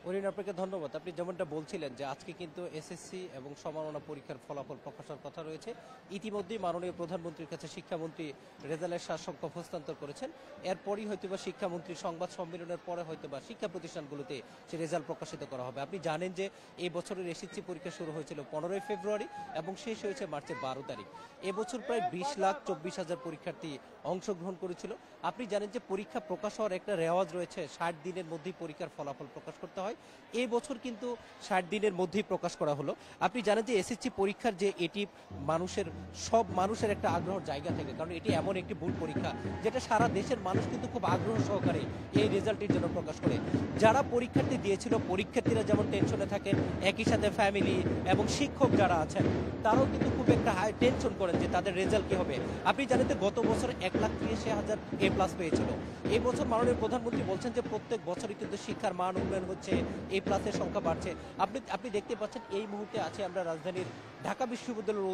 অরিন, আপনাকে ধন্যবাদ। আপনি যেমনটা বলছিলেন যে আজকে কিন্তু এসএসসি এবং সমাননা পরীক্ষার ফলাফল প্রকাশের কথা রয়েছে। ইতিমধ্যেই মাননীয় প্রধানমন্ত্রীর কাছে শিক্ষামন্ত্রী রেজাল্টের সারসংখ্যা হস্তান্তর করেছেন। এরপরই হয়তোবা শিক্ষামন্ত্রী সংবাদ সম্মেলনের পরে হয়তোবা শিক্ষা প্রতিষ্ঠানগুলোতে সে রেজাল্ট প্রকাশিত করা হবে। আপনি জানেন যে এই বছরের এসএসসি পরীক্ষা শুরু হয়েছিল 15ই ফেব্রুয়ারি এবং শেষ হয়েছে মার্চের 12 তারিখ। এবছর প্রায় 20,24,000 পরীক্ষার্থী অংশগ্রহণ করেছিল। আপনি জানেন যে পরীক্ষা প্রকাশ হওয়ার একটা রেওয়াজ রয়েছে, 60 দিনের মধ্যেই পরীক্ষার ফলাফল প্রকাশ করতে হয়। এই বছর কিন্তু 60 দিনের মধ্যেই প্রকাশ করা হলো। আপনি জানেন যে এসএসসি পরীক্ষার যে এটি সব মানুষের একটা আগ্রহের জায়গা থেকে, কারণ এটি এমন একটি বোর্ড পরীক্ষা যেটা সারা দেশের মানুষ কিন্তু খুব আগ্রহ সহকারে এই রেজাল্টের জন্য প্রকাশ করে। যারা পরীক্ষার্থী দিয়েছিল, পরীক্ষার্থীরা যেমন টেনশনে থাকেন, একই সাথে ফ্যামিলি এবং শিক্ষক যারা আছেন তারাও কিন্তু খুব একটা হাই টেনশন করেন যে তাদের রেজাল্ট কি হবে। আপনি জানেন যে গত বছর 1,83,000 A+ পেয়েছিল। এই বছর মাননীয় প্রধানমন্ত্রী বলছেন যে প্রত্যেক বছরই কিন্তু শিক্ষার মান উন্নয়ন হচ্ছে, A+-এর সংখ্যা বাড়ছে। আপনি দেখতে পাচ্ছেন এই মুহূর্তে আছে আমরা রাজধানীর ঢাকা বিশ্ববিদ্যালয়ের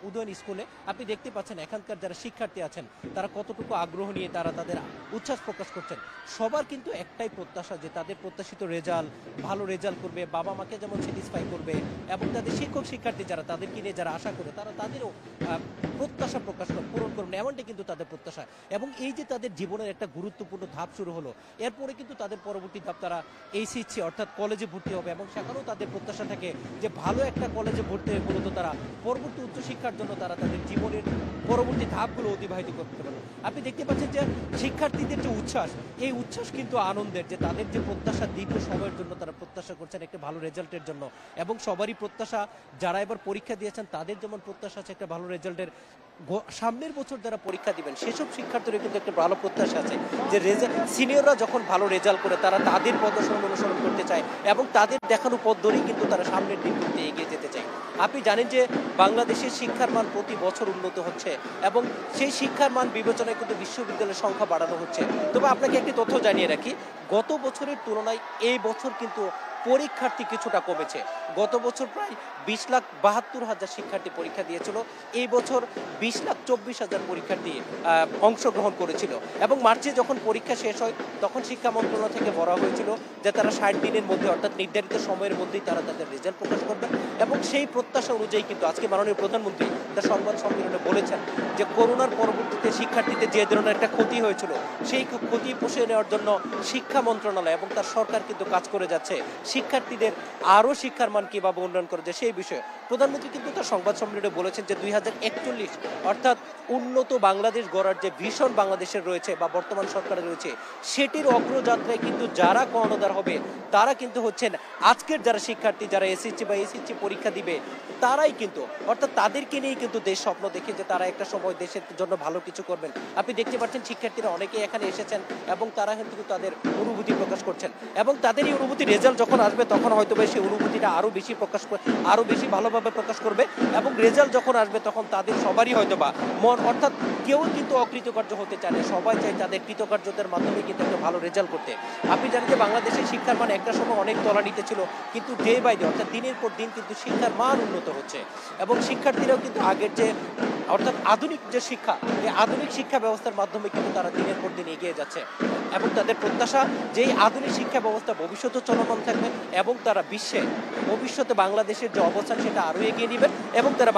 উদয়ন স্কুলে। আপনি দেখতে পাচ্ছেন এখানকার যারা শিক্ষার্থী আছেন তারা কতটুকু আগ্রহ নিয়ে তারা তাদের উচ্ছ্বাস প্রকাশ করছেন। সবার কিন্তু একটাই প্রত্যাশা যে তাদের প্রত্যাশিত রেজাল্ট, ভালো রেজাল্ট করবে, বাবা মাকে যেমন স্যাটিসফাই করবে এবং তাদের শিক্ষক শিক্ষার্থী যারা তাদেরকে নিয়ে যারা আশা করে তারা তাদেরও প্রত্যাশা পূরণ করবেন, এমনটাই কিন্তু তাদের প্রত্যাশা। এবং এই যে তাদের জীবনের একটা গুরুত্বপূর্ণ ধাপ শুরু হলো, এরপরে কিন্তু তাদের পরবর্তী ধাপ তারা এইচএসসি অর্থাৎ কলেজে ভর্তি হবে এবং সেখানেও তাদের প্রত্যাশা থাকে যে ভালো একটা কলেজে ভর্তি হয়ে মূলত তারা পরবর্তী উচ্চশিক্ষার জন্য তারা তাদের জীবনের পরবর্তী ধাপগুলো অতিবাহিত করতে পারবে। আপনি দেখতে পাচ্ছেন যে শিক্ষার্থীদের যে উচ্ছ্বাস, এই উচ্ছ্বাস কিন্তু আনন্দের, যে তাদের যে প্রত্যাশা দীর্ঘ সময়ের জন্য তারা প্রত্যাশা করছেন একটা ভালো রেজাল্টের জন্য। এবং সবারই প্রত্যাশা, যারা এবার পরীক্ষা দিয়েছেন তাদের যেমন প্রত্যাশা আছে একটা ভালো রেজাল্টের, সামনের বছর যারা পরীক্ষা দিবেন সেসব শিক্ষার্থীদের কিন্তু একটা ভালো প্রত্যাশা আছে যে সিনিয়ররা যখন ভালো রেজাল্ট করে তারা তাদের পদর্শন অনুসরণ করতে চায় এবং তাদের দেখানো পথ ধরেই কিন্তু তারা সামনের দিকগুলোতে এগিয়ে যেতে চায়। আপনি জানেন যে বাংলাদেশের শিক্ষার মান প্রতি বছর উন্নত হচ্ছে এবং সেই শিক্ষার মান বিবেচনায় কিন্তু বিশ্ববিদ্যালয়ের সংখ্যা বাড়ানো হচ্ছে। তবে আপনাকে একটি তথ্য জানিয়ে রাখি, গত বছরের তুলনায় এই বছর কিন্তু পরীক্ষার্থী কিছুটা কমেছে। গত বছর প্রায় 20,72,000 শিক্ষার্থী পরীক্ষা দিয়েছিল, এই বছর 20,24,000 পরীক্ষার্থী অংশগ্রহণ করেছিল। এবং মার্চে যখন পরীক্ষা শেষ হয় তখন শিক্ষা মন্ত্রণালয় থেকে বলা হয়েছিল যে তারা 60 দিনের মধ্যে অর্থাৎ নির্ধারিত সময়ের মধ্যেই তারা তাদের রেজাল্ট প্রকাশ করবেন। এবং সেই প্রত্যাশা অনুযায়ী কিন্তু আজকে মাননীয় প্রধানমন্ত্রী তার সংবাদ সম্মেলনে বলেছেন যে করোনার পরবর্তীতে শিক্ষার্থীদের যে ধরনের একটা ক্ষতি হয়েছিল সেই ক্ষতি পুষিয়ে নেওয়ার জন্য শিক্ষা মন্ত্রণালয় এবং তার সরকার কিন্তু কাজ করে যাচ্ছে। শিক্ষার্থীদের আরও শিক্ষার মান কিভাবে উন্নয়ন করা যায় সেই বিষয়ে প্রধানমন্ত্রী কিন্তু তার সংবাদ সম্মেলনে বলেছেন যে 2041 অর্থাৎ উন্নত বাংলাদেশ গড়ার যে ভীষণ বাংলাদেশের রয়েছে বা বর্তমান সরকারের রয়েছে সেটির অগ্রযাত্রায় কিন্তু যারা কর্ণধার হবে তারা কিন্তু হচ্ছেন আজকের যারা শিক্ষার্থী, যারা এসএসসি বা এসএসসি পরীক্ষা দিবে তারাই কিন্তু, অর্থাৎ তাদেরকে নিয়েই কিন্তু দেশ স্বপ্ন দেখে যে তারা একটা সময় দেশের জন্য ভালো কিছু করবেন। আপনি দেখতে পাচ্ছেন শিক্ষার্থীরা অনেকেই এখানে এসেছেন এবং তারা কিন্তু তাদের অনুভূতি প্রকাশ করছেন এবং তাদের এই অনুভূতি রেজাল্ট যখন আসবে তখন হয়তো সেই অনুভূতিটা আরো বেশি ভালোভাবে প্রকাশ করবে। এবং রেজাল্ট যখন আসবে তখন তাদের সবারই হয়তো বা মন, অর্থাৎ কেউ কিন্তু অকৃতকার্য হতে চায় না, সবাই চায় তাদের কৃতকার্যতার মাধ্যমে কিন্তু একটা ভালো রেজাল্ট করতে। আপনি জানেন যে বাংলাদেশের শিক্ষার মান একটা সময় অনেক তলানিতে ছিল, কিন্তু ডে বাই ডে অর্থাৎ দিনের পর দিন কিন্তু শিক্ষার মান উন্নত হচ্ছে এবং শিক্ষার্থীরাও কিন্তু আগের যে অর্থাৎ আধুনিক যে শিক্ষা, এই আধুনিক শিক্ষা ব্যবস্থার মাধ্যমে কিন্তু তারা দিনের পর দিন এগিয়ে যাচ্ছে এবং তাদের প্রত্যাশা যে এই আধুনিক শিক্ষা ব্যবস্থা ভবিষ্যতে চলমান থাকবে এবং তারা ভবিষ্যতে বাংলাদেশের যে অবস্থান সেটা আরও এগিয়ে নেবেন এবং তারা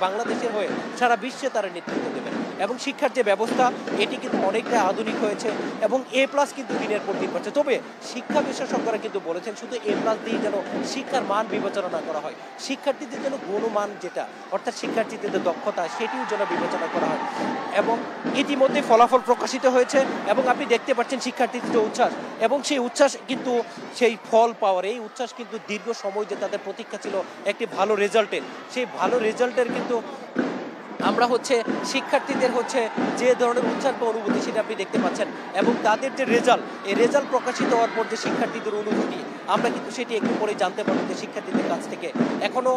বাংলাদেশের হয়ে সারা বিশ্বে তারা নেতৃত্ব দেবেন। এবং শিক্ষার যে ব্যবস্থা এটি কিন্তু অনেকটা আধুনিক হয়েছে এবং A+ কিন্তু দিনের পর দিন পাচ্ছে। তবে শিক্ষা বিশেষজ্ঞরা কিন্তু বলেছেন শুধু A+ দিয়ে যেন শিক্ষার মান বিবেচনা না করা হয়, শিক্ষার্থীদের যেন গুণমান যেটা অর্থাৎ শিক্ষার্থীদের দক্ষতা সেটিও যেন বিবেচনা করা হয়। এবং ইতিমধ্যে ফলাফল প্রকাশিত হয়েছে এবং আপনি দেখতে পাচ্ছেন শিক্ষার্থীদের উচ্ছ্বাস এবং সেই উচ্ছ্বাস কিন্তু সেই ফল পাওয়ার, এই উচ্ছ্বাস কিন্তু দীর্ঘ সময় যে তাদের প্রতীক্ষা ছিল একটি ভালো রেজাল্টের, সেই ভালো রেজাল্টের কিন্তু আমরা শিক্ষার্থীদের যে ধরনের উচ্ছ্বাস বা অনুভূতি সেটা আপনি দেখতে পাচ্ছেন এবং তাদের যে রেজাল্ট, এই রেজাল্ট প্রকাশিত হওয়ার পর যে শিক্ষার্থীদের অনুভূতি আমরা কিন্তু সেটি একটু পরে জানতে পারবো যে শিক্ষার্থীদের কাছ থেকে। এখনো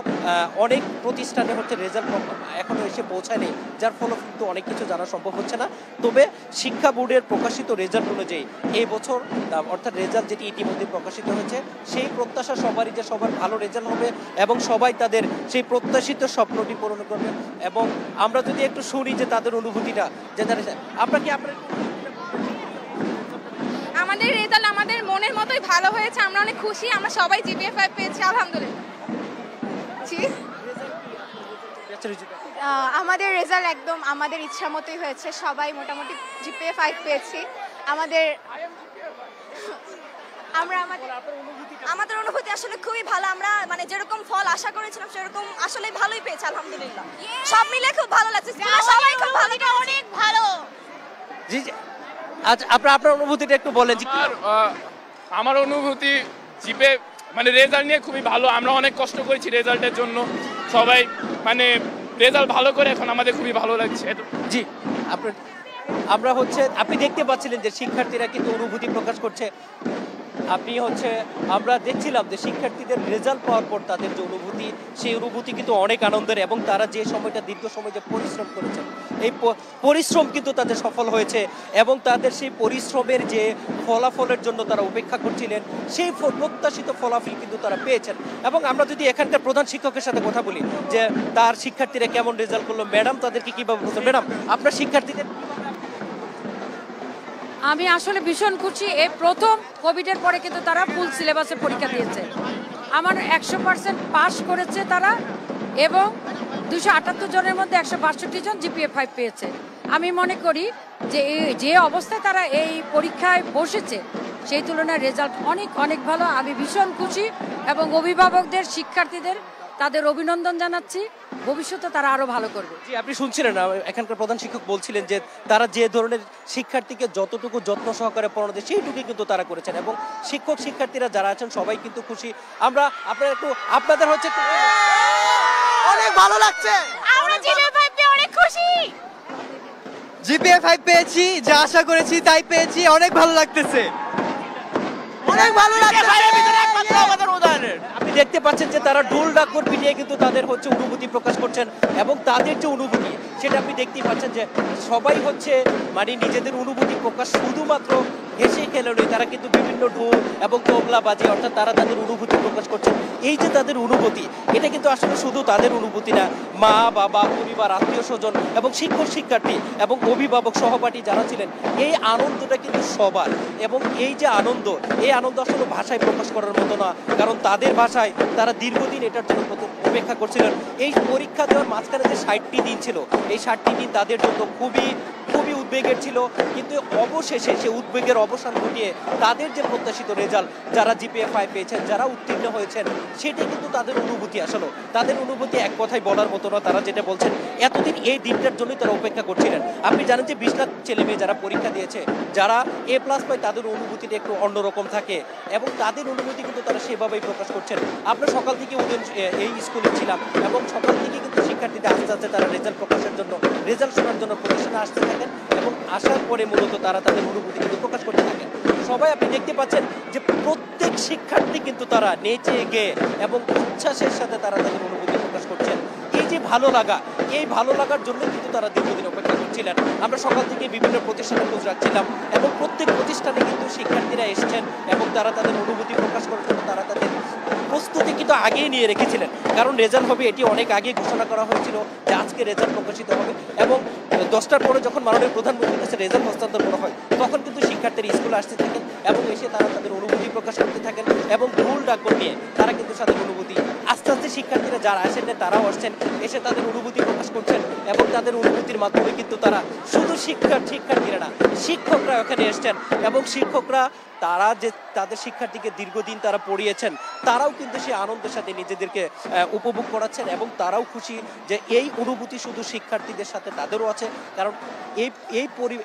অনেক প্রতিষ্ঠানে রেজাল্ট এখনো এসে পৌঁছায়নি, যার ফলে কিন্তু অনেক কিছু জানা সম্ভব হচ্ছে না। তবে শিক্ষা বোর্ডের প্রকাশিত রেজাল্ট অনুযায়ী এই বছর অর্থাৎ রেজাল্ট যেটি ইতিমধ্যে প্রকাশিত হয়েছে সেই প্রত্যাশা সবারই যে সবার ভালো রেজাল্ট হবে এবং সবাই তাদের সেই প্রত্যাশিত স্বপ্নটি পূরণ করবে। এবং আমরা যদি একটু শুনি যে তাদের অনুভূতিটা, যে আপনার আমাদের রেজাল্ট আমাদের মনের মতোই ভালো হয়েছে, আমরা অনেক খুশি, আমরা সবাই জিপিএ 5 পেয়েছি আলহামদুলিল্লাহ। আমাদের রেজাল্ট একদম আমাদের ইচ্ছা মতোই হয়েছে, সবাই মোটামুটি জিপিএ 5 পেয়েছি। আমাদের অনুভূতি আসলে খুবই ভালো, আমরা মানে যেরকম ফল আশা করেছিলাম সেরকম আসলে ভালোই পেয়েছি আলহামদুলিল্লাহ। সব মিলে খুব ভালো লাগছে, সবাই খুব ভালো, অনেক ভালো। জি জি, আচ্ছা আপনার অনুভূতিটা একটু বলেন। আমার অনুভূতি জিপে মানে রেজাল্ট নিয়ে খুবই ভালো, আমরা অনেক কষ্ট করেছি রেজাল্টের জন্য, সবাই মানে রেজাল্ট ভালো করে এখন আমাদের খুবই ভালো লাগছে। জি, আমরা আপনি দেখতে পাচ্ছিলেন যে শিক্ষার্থীরা কিন্তু অনুভূতি প্রকাশ করছে। আমরা দেখছিলাম যে শিক্ষার্থীদের রেজাল্ট পাওয়ার পর তাদের যে অনুভূতি, সেই অনুভূতি কিন্তু অনেক আনন্দের, এবং তারা যে সময়টা দীর্ঘ সময় যে পরিশ্রম করেছেন, এই পরিশ্রম কিন্তু তাদের সফল হয়েছে, এবং তাদের সেই পরিশ্রমের যে ফলাফলের জন্য তারা অপেক্ষা করছিলেন, সেই প্রত্যাশিত ফলাফল কিন্তু তারা পেয়েছেন। এবং আমরা যদি এখানকার প্রধান শিক্ষকের সাথে কথা বলি যে তার শিক্ষার্থীরা কেমন রেজাল্ট করলো, ম্যাডাম তাদেরকে কিভাবে বলতো, ম্যাডাম আপনার শিক্ষার্থীদের? আমি আসলে ভীষণ খুশি, এই প্রথম কোভিডের পরে কিন্তু তারা ফুল সিলেবাসে পরীক্ষা দিয়েছে, আমার 100% পাস করেছে তারা, এবং 278 জনের মধ্যে 162 জন জিপিএ 5 পেয়েছে। আমি মনে করি যে অবস্থায় তারা এই পরীক্ষায় বসেছে সেই তুলনায় রেজাল্ট অনেক অনেক ভালো। আমি ভীষণ খুশি, এবং অভিভাবকদের, শিক্ষার্থীদের তাদের অভিনন্দন জানাচ্ছি, ভবিষ্যতে তারা আরো ভালো করবে। জি, আপনি শুনছিলেন এখানকার প্রধান শিক্ষক বলছিলেন যে তারা যে ধরনের শিক্ষার্থীকে যতটুকু যত্ন সহকারে পড়ানো যায় সেইটুকুই কিন্তু তারা করেছেন, এবং শিক্ষক শিক্ষার্থীরা যারা আছেন সবাই কিন্তু খুশি। আপনাদের অনেক ভালো লাগছে, আমরা জিপিএ 5 পেয়ে অনেক খুশি। জিপিএ 5 পেয়েছি, যা আশা করেছি তাই পেয়েছি, অনেক ভালো লাগতেছে, অনেক ভালো লাগছে। আপনি দেখতে পাচ্ছেন যে তারা ঢোল ডাকর পিটিয়ে কিন্তু তাদের অনুভূতি প্রকাশ করছেন, এবং তাদের যে অনুভূতি সেটা আপনি দেখতেই পাচ্ছেন যে সবাই মানে নিজেদের অনুভূতি প্রকাশ শুধুমাত্র হেসে খেলে নয়, তারা কিন্তু বিভিন্ন ঢোল এবং তবলা বাজে, অর্থাৎ তারা তাদের অনুভূতি প্রকাশ করছেন। এই যে তাদের অনুভূতি, এটা কিন্তু আসলে শুধু তাদের অনুভূতি না, মা বাবা, পরিবার, আত্মীয় স্বজন এবং শিক্ষক শিক্ষার্থী এবং অভিভাবক সহপাঠী যারা ছিলেন, এই আনন্দটা কিন্তু সবার। এবং এই যে আনন্দ, এই আনন্দ আসলে ভাষায় প্রকাশ করার মতো না, কারণ তাদের ভাষায় তারা দীর্ঘদিন এটার জন্য অপেক্ষা করছিলেন। এই পরীক্ষা দেওয়ার মাঝখানে যে 60টি দিন ছিল, এই 60টি দিন তাদের জন্য খুবই খুবই উদ্বেগের ছিল, কিন্তু অবশেষে সে উদ্বেগের অবসান ঘটিয়ে তাদের যে প্রত্যাশিত রেজাল্ট, যারা জিপিএ 5 পেয়েছেন, যারা উত্তীর্ণ হয়েছেন, সেটাই কিন্তু তাদের অনুভূতি। আসলে তাদের অনুভূতি এক কথায় বলার মতো না। তারা যেটা বলছেন, এতদিন এই দিনটার জন্যই তারা অপেক্ষা করছিলেন। আপনি জানেন যে 20 লাখ ছেলে মেয়ে যারা পরীক্ষা দিয়েছে, যারা A+ পায়, তাদের অনুভূতিটা একটু অন্যরকম থাকে, এবং তাদের অনুভূতি কিন্তু তারা সেভাবেই প্রকাশ করছেন। আমরা সকাল থেকে এই স্কুলে ছিলাম, এবং সকাল থেকে কিন্তু শিক্ষার্থীরা আস্তে আস্তে তারা রেজাল্ট প্রকাশের জন্য, রেজাল্ট শোনার জন্য প্রতিষ্ঠানে আসতে থাকেন, এবং আসার পরে মূলত তারা তাদের অনুভূতি কিন্তু প্রকাশ করতে থাকেন। সবাই আপনি দেখতে পাচ্ছেন যে প্রত্যেক শিক্ষার্থী কিন্তু তারা নেচে গেয়ে এবং উচ্ছ্বাসের সাথে তারা তাদের অনুভূতি প্রকাশ করছেন। এই যে ভালো লাগা, এই ভালো লাগার জন্য কিন্তু তারা দীর্ঘদিন অপেক্ষা করছিলেন। আমরা সকাল থেকে বিভিন্ন প্রতিষ্ঠানে খোঁজ রাখছিলাম, এবং প্রত্যেক প্রতিষ্ঠানে কিন্তু শিক্ষার্থীরা এসেছেন, এবং তারা তাদের অনুভূতি প্রকাশ করার জন্য তারা তাদের প্রস্তুতি কিন্তু আগেই নিয়ে রেখেছিলেন, কারণ রেজাল্ট হবে এটি অনেক আগে ঘোষণা করা হয়েছিল যে আজকে রেজাল্ট প্রকাশিত হবে, এবং 10টার পরে যখন মাননীয় প্রধানমন্ত্রীর কাছে রেজাল্ট হস্তান্তর করা হয়, তখন কিন্তু শিক্ষার্থীরা স্কুলে আসতে থাকেন, এবং এসে তারা তাদের অনুভূতি প্রকাশ করতে থাকেন, এবং ঢোল ডাকর নিয়ে তারা কিন্তু তাদের অনুভূতি, আস্তে আস্তে শিক্ষার্থীরা যারা আসেন না তারাও আসছেন, এসে তাদের অনুভূতি প্রকাশ করছেন, এবং তাদের অনুভূতির মাধ্যমে কিন্তু তারা শুধু শিক্ষার্থীরা না, শিক্ষকরা এখানে এসছেন, এবং শিক্ষকরা তারা যে তাদের শিক্ষার্থীকে দীর্ঘদিন তারা পড়িয়েছেন, তারাও কিন্তু সেই আনন্দের সাথে নিজেদেরকে উপভোগ করাচ্ছেন, এবং তারাও খুশি যে এই অনুভূতি শুধু শিক্ষার্থীদের সাথে তাদেরও আছে, কারণ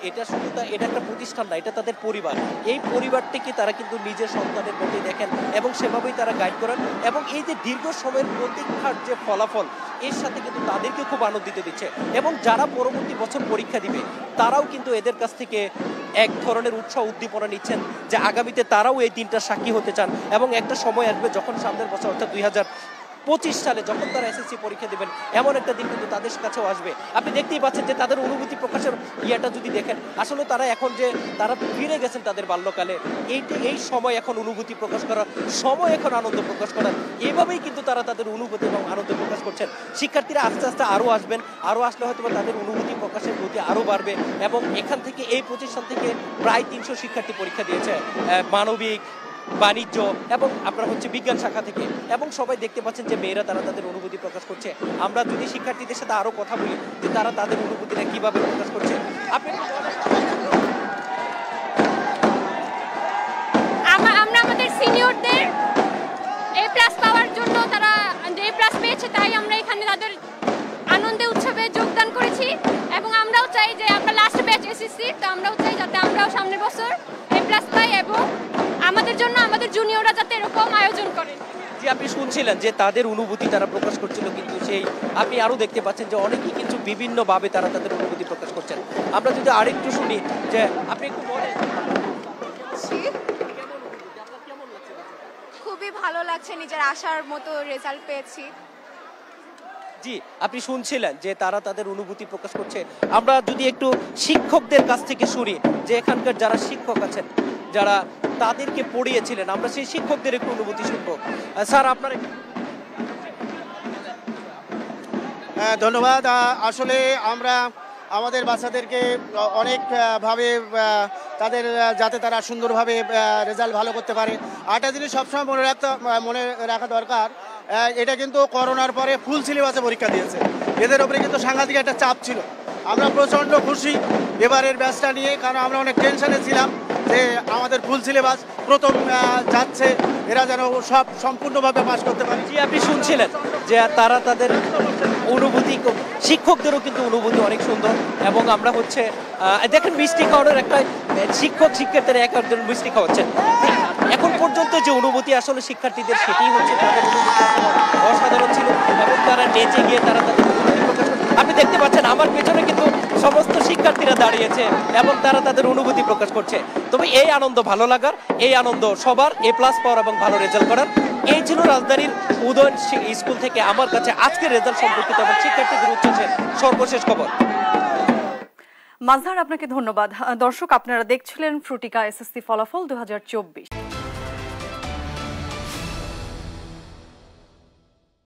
এটা শুধু এটা একটা প্রতিষ্ঠান না, এটা তাদের পরিবার। এই পরিবারটিকে তারা কিন্তু নিজের সন্তানের মধ্যে দেখেন, এবং সেভাবেই তারা গাইড করেন, এবং এই যে দীর্ঘ সময়ের প্রতীক্ষার যে ফলাফল, এর সাথে কিন্তু তাদেরকে খুব আনন্দিত দিচ্ছে, এবং যারা পরবর্তী বছর পরীক্ষা দিবে তারাও কিন্তু এদের কাছ থেকে এক ধরনের উৎসাহ উদ্দীপনা নিচ্ছেন যে আগামীতে তারাও এই দিনটা সাক্ষী হতে চান, এবং একটা সময় আসবে যখন সামনের বছর অর্থাৎ 25 সালে যখন তারা এসএসসি পরীক্ষা দেবেন এমন একটা দিন কিন্তু তাদের কাছেও আসবে। আপনি দেখতেই পাচ্ছেন যে তাদের অনুভূতি প্রকাশের ইয়েটা যদি দেখেন, আসলে তারা এখন যে তারা ফিরে গেছেন তাদের বাল্যকালে, এই সময় এখন অনুভূতি প্রকাশ করার সময়, এখন আনন্দ প্রকাশ করার, এভাবেই কিন্তু তারা তাদের অনুভূতি এবং আনন্দ প্রকাশ করছেন। শিক্ষার্থীরা আস্তে আস্তে আরও আসবেন, আরও আসলে হয়তো তাদের অনুভূতি প্রকাশের গতি আরও বাড়বে এবং এখান থেকে এই প্রতিষ্ঠান থেকে প্রায় 300 শিক্ষার্থী পরীক্ষা দিয়েছে মানবিক, বাণিজ্য এবং আপনার হচ্ছে বিজ্ঞান শাখা থেকে, এবং সবাই দেখতে পাচ্ছেন যে মেয়েরা তারা তাদের অনুভূতি প্রকাশ করছে। আমরা যদি শিক্ষার্থীদের সাথে আরো কথা বলি যে তারা তাদের অনুভূতিটা কিভাবে প্রকাশ করছে। আমরা আমাদের সিনিয়রদের A+ পাওয়ার জন্য, তারা A+ পেয়েছে তাই আমরা এখানে তাদের আনন্দে উৎসবে যোগদান করেছি এবং আমরাও চাই যে আমরা লাস্ট ব্যাচ এসএসসি, তো আমরাও চাই যাতে আমরাও সামনের বছর A+ পাই এবং আমাদের জন্য আমাদের জুনিয়ররা যাতে এরকম আয়োজন করে। যে আপনি শুনছিলেন যে তাদের অনুভূতি তারা প্রকাশ করছিল, কিন্তু সেই আপনি আরো দেখতে পাচ্ছেন যে অনেকেই কিন্তু বিভিন্নভাবে তারা তাদের অনুভূতি প্রকাশ করছেন। আমরা যদি আরেকটু শুনি যে আপনি একটু বলেন। খুবই ভালো লাগছে, নিজের আশার মতো রেজাল্ট পেয়েছি। জি, আপনি শুনছিলেন যে তারা তাদের অনুভূতি প্রকাশ করছে। আমরা যদি একটু শিক্ষকদের কাছ থেকে শুনি যে এখানকার যারা শিক্ষক আছেন, যারা তাদেরকে পড়িয়েছিলেন, আমরা সেই শিক্ষকদের একটু অনুভূতি শুনবো। স্যার আপনার ধন্যবাদ। আসলে আমরা আমাদের বাচ্চাদেরকে অনেকভাবে তাদের যাতে তারা সুন্দরভাবে রেজাল্ট ভালো করতে পারে, আরেকটা জিনিস সবসময় মনে রাখা দরকার, এটা কিন্তু করোনার পরে ফুল সিলেবাসে পরীক্ষা দিয়েছে, এদের উপরে কিন্তু সাংঘাতিক একটা চাপ ছিল। আমরা প্রচণ্ড খুশি এবারের ব্যাচটা নিয়ে, কারণ আমরা অনেক টেনশনে ছিলাম যে আমাদের ফুল সিলেবাস প্রথম যাচ্ছে, এরা যেন সব সম্পূর্ণভাবে পাস করতে পারে। জি, আপনি শুনছিলেন যে তারা তাদের অনুভূতি, শিক্ষকদেরও কিন্তু অনুভূতি অনেক সুন্দর এবং আমরা হচ্ছে দেখেন মিষ্টি খাওয়ানোর একটা শিক্ষক শিক্ষার্থীরা এক একজন মিষ্টি খাওয়াচ্ছেন। এখন পর্যন্ত যে অনুভূতি আসলে শিক্ষার্থীদের, সেটাই হচ্ছে তাদের অনুভূতি অসাধারণ ছিল এবং তারা নেচে গিয়ে তারা তাদের অনুভূতি প্রকাশ করছে। আপনি দেখতে পাচ্ছেন আমার পেছনে কিন্তু সমস্ত শিক্ষার্থীরা দাঁড়িয়েছে এবং তারা তাদের অনুভূতি প্রকাশ করছে। তবে এই আনন্দ ভালো লাগার, এই আনন্দ সবার A+ পাওয়ার এবং ভালো রেজাল্ট করার। এই ছিল রাজধানীর উদয়ন স্কুল থেকে আমার কাছে আজকের রেজাল্ট সম্পর্কিত এবং শিক্ষার্থীদের উচ্ছ্বাসের সর্বশেষ খবর। মাজহার, আপনাকে ধন্যবাদ। দর্শক, আপনারা দেখছিলেন ফ্রুটিকা এসএসসি ফলাফল 2024।